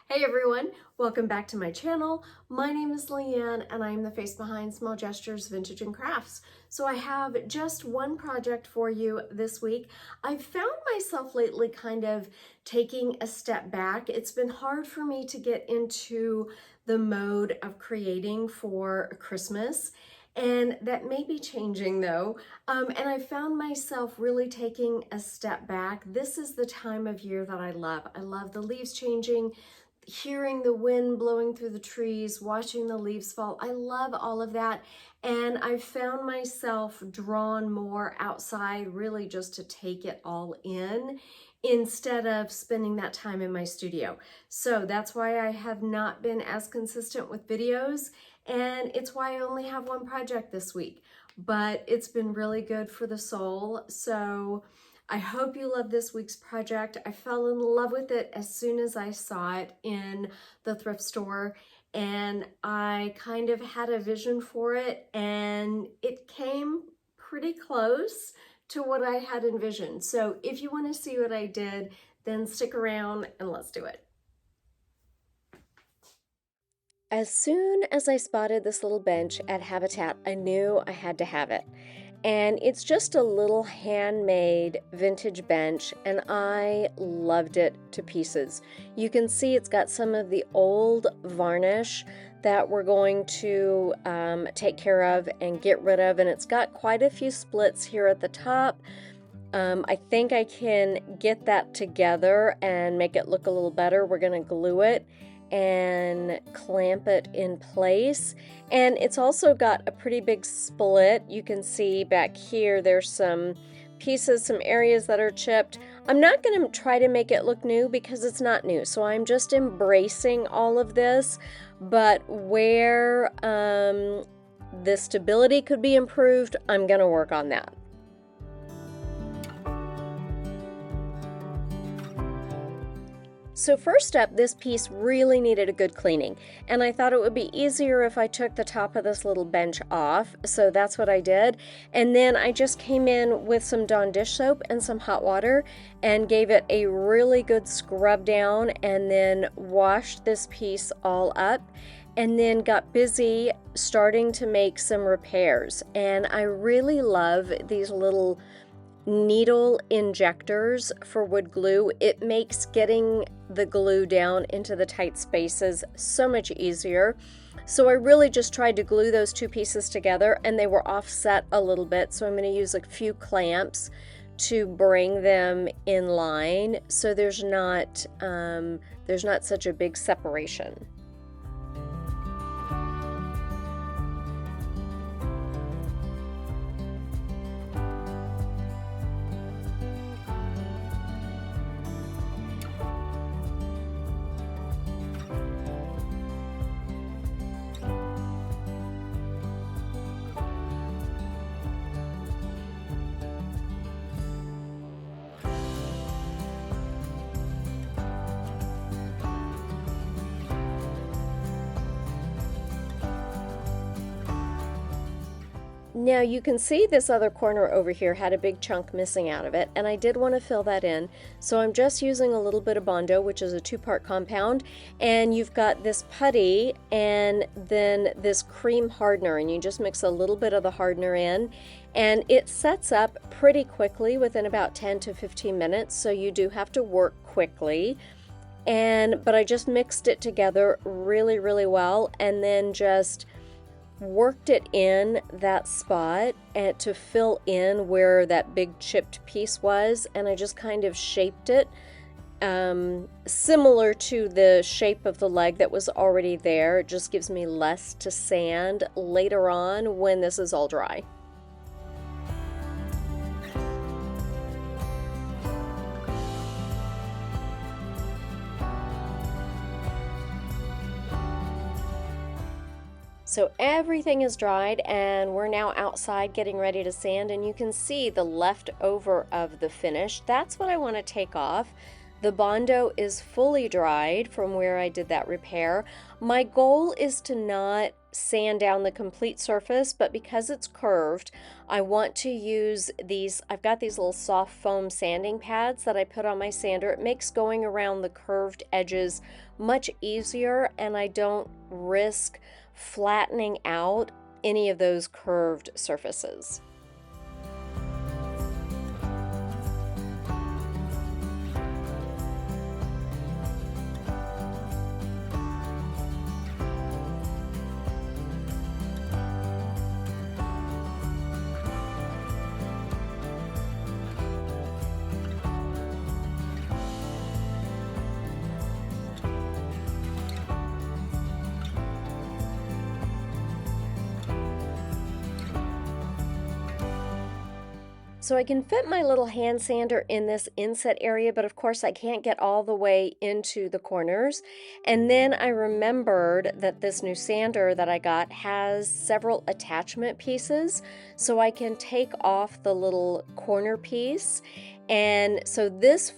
Hey everyone, welcome back to my channel. My name is Leanne and I'm the face behind Small Gestures Vintage and Crafts. So I have just one project for you this week. I've found myself lately kind of taking a step back. It's been hard for me to get into the mode of creating for Christmas. And that may be changing though. And I found myself really taking a step back. This is the time of year that I love. I love the leaves changing, hearing the wind blowing through the trees, watching the leaves fall. I love all of that. And I found myself drawn more outside, really just to take it all in instead of spending that time in my studio. So that's why I have not been as consistent with videos. And it's why I only have one project this week, but it's been really good for the soul. So I hope you love this week's project. I fell in love with it as soon as I saw it in the thrift store, and I kind of had a vision for it, and it came pretty close to what I had envisioned. So if you want to see what I did, then stick around and let's do it. As soon as I spotted this little bench at Habitat, I knew I had to have it. And it's just a little handmade vintage bench, and I loved it to pieces. You can see it's got some of the old varnish that we're going to take care of and get rid of, and it's got quite a few splits here at the top. I think I can get that together and make it look a little better. We're going to glue it and clamp it in place, and it's also got a pretty big split. You can see back here there's some pieces, some areas that are chipped. I'm not going to try to make it look new because it's not new, so I'm just embracing all of this, but where the stability could be improved, I'm going to work on that. So first up, this piece really needed a good cleaning, and I thought it would be easier if I took the top of this little bench off, so that's what I did. And then I just came in with some Dawn dish soap and some hot water and gave it a really good scrub down, and then washed this piece all up, and then got busy starting to make some repairs. And I really love these little needle injectors for wood glue. It makes getting the glue down into the tight spaces so much easier. So I really just tried to glue those two pieces together, and they were offset a little bit, so I'm going to use a few clamps to bring them in line so there's not such a big separation. Now you can see this other corner over here had a big chunk missing out of it, and I did want to fill that in, so I'm just using a little bit of Bondo, which is a 2-part compound, and you've got this putty and then this cream hardener, and you just mix a little bit of the hardener in, and it sets up pretty quickly within about 10 to 15 minutes, so you do have to work quickly. But I just mixed it together really, really well, and then just worked it in that spot and to fill in where that big chipped piece was, and I just kind of shaped it similar to the shape of the leg that was already there. It just gives me less to sand later on when this is all dry. So everything is dried, and we're now outside getting ready to sand, and you can see the leftover of the finish. That's what I want to take off. The Bondo is fully dried from where I did that repair. My goal is to not sand down the complete surface, but because it's curved, I want to use these. I've got these little soft foam sanding pads that I put on my sander. It makes going around the curved edges much easier, and I don't risk flattening out any of those curved surfaces. So I can fit my little hand sander in this inset area, but of course I can't get all the way into the corners. And then I remembered that this new sander that I got has several attachment pieces, so I can take off the little corner piece. And so this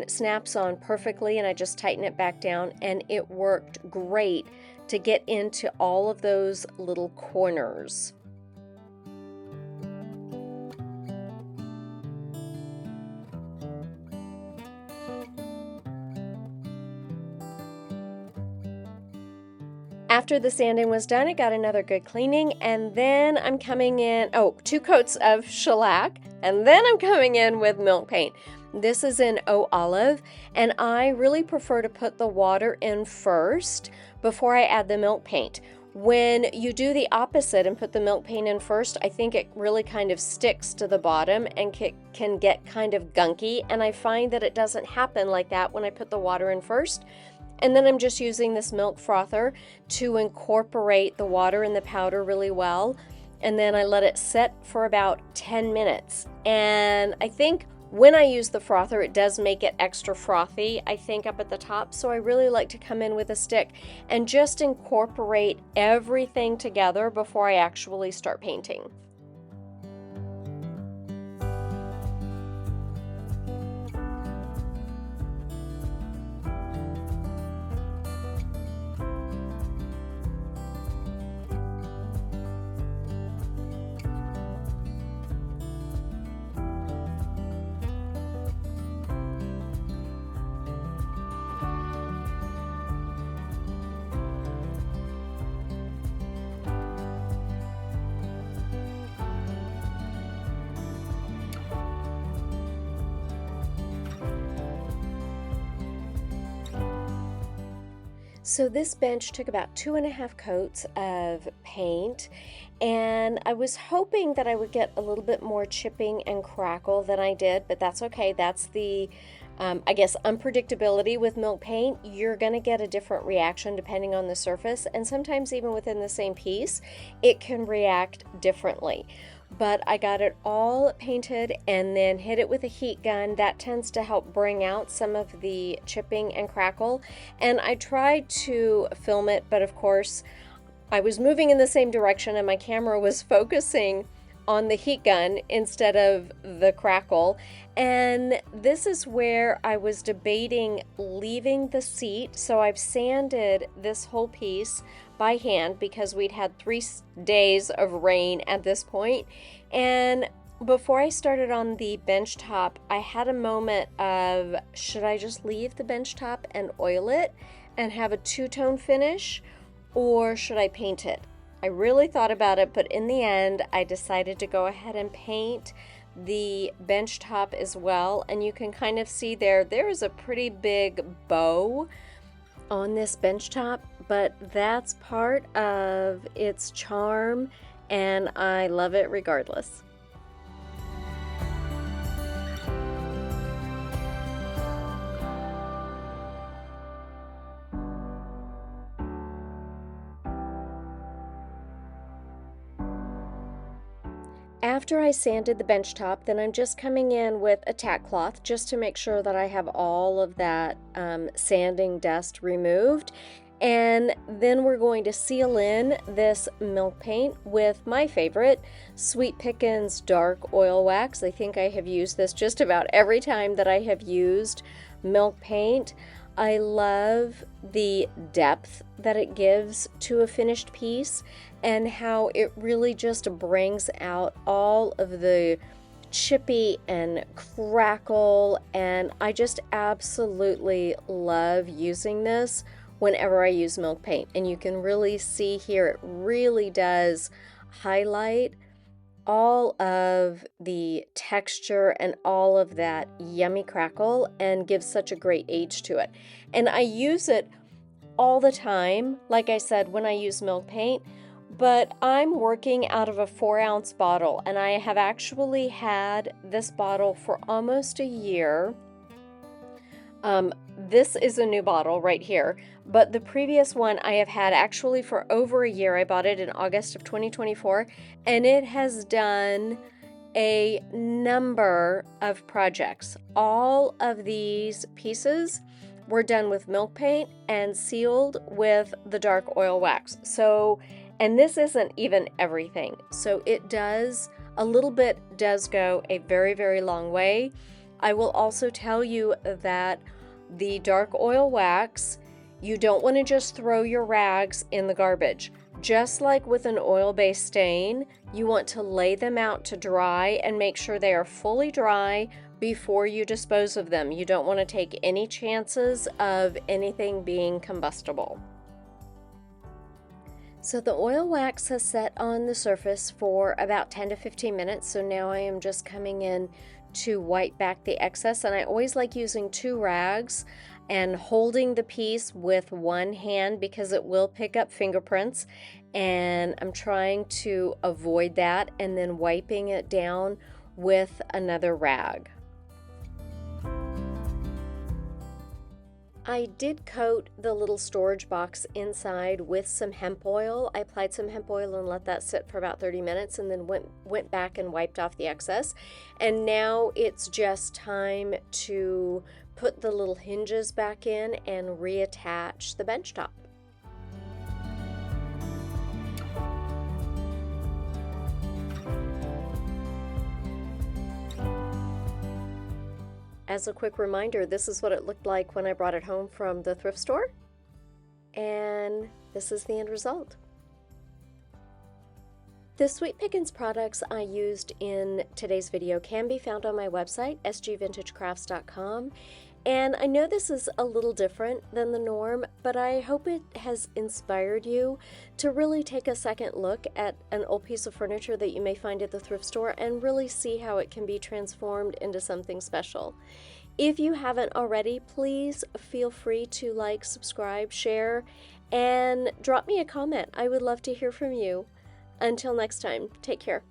snaps on perfectly, and I just tighten it back down, and it worked great to get into all of those little corners. After the sanding was done, it got another good cleaning, and then I'm coming in, 2 coats of shellac, and then I'm coming in with milk paint. This is in olive, and I really prefer to put the water in first before I add the milk paint. When you do the opposite and put the milk paint in first, I think it really kind of sticks to the bottom and can get kind of gunky, and I find that it doesn't happen like that when I put the water in first. And then I'm just using this milk frother to incorporate the water and the powder really well. And then I let it set for about 10 minutes. And I think when I use the frother, it does make it extra frothy, I think, up at the top. So I really like to come in with a stick and just incorporate everything together before I actually start painting. So this bench took about 2.5 coats of paint, and I was hoping that I would get a little bit more chipping and crackle than I did, but that's okay. That's the, I guess, unpredictability with milk paint. You're going to get a different reaction depending on the surface, and sometimes even within the same piece, it can react differently. But I got it all painted and then hit it with a heat gun. That tends to help bring out some of the chipping and crackle. And I tried to film it, but of course I was moving in the same direction and my camera was focusing on the heat gun instead of the crackle. And this is where I was debating leaving the seat. So I've sanded this whole piece by hand because we'd had 3 days of rain at this point. And before I started on the bench top, I had a moment of, should I just leave the bench top and oil it and have a 2-tone finish, or should I paint it? I really thought about it, but in the end, I decided to go ahead and paint the bench top as well. And you can kind of see there is a pretty big bow on this bench top, but that's part of its charm, and I love it regardless. After I sanded the bench top, then I'm just coming in with a tack cloth just to make sure that I have all of that sanding dust removed. And then we're going to seal in this milk paint with my favorite, Sweet Pickins Dark Oil Wax. I think I have used this just about every time that I have used milk paint. I love the depth that it gives to a finished piece and how it really just brings out all of the chippy and crackle, and I just absolutely love using this whenever I use milk paint. And you can really see here it really does highlight all of the texture and all of that yummy crackle and gives such a great age to it. And I use it all the time, like I said, when I use milk paint, but I'm working out of a 4-ounce bottle, and I have actually had this bottle for almost a year. This is a new bottle right here, but the previous one I have had actually for over a year. I bought it in August of 2024, and it has done a number of projects. All of these pieces were done with milk paint and sealed with the dark oil wax. So, and this isn't even everything. So it does, a little bit does go a very, very long way. I will also tell you that the dark oil wax, you don't want to just throw your rags in the garbage. Just like with an oil-based stain, you want to lay them out to dry and make sure they are fully dry before you dispose of them. You don't want to take any chances of anything being combustible. So the oil wax has set on the surface for about 10 to 15 minutes. So now I am just coming in to wipe back the excess, and I always like using 2 rags and holding the piece with one hand because it will pick up fingerprints, and I'm trying to avoid that and then wiping it down with another rag. I did coat the little storage box inside with some hemp oil. I applied some hemp oil and let that sit for about 30 minutes and then went back and wiped off the excess. And now it's just time to put the little hinges back in and reattach the bench top. As a quick reminder, this is what it looked like when I brought it home from the thrift store, and this is the end result. The Sweet Pickins products I used in today's video can be found on my website, sgvintagecrafts.com, and I know this is a little different than the norm, but I hope it has inspired you to really take a second look at an old piece of furniture that you may find at the thrift store and really see how it can be transformed into something special. If you haven't already, please feel free to like, subscribe, share, and drop me a comment. I would love to hear from you. Until next time, take care.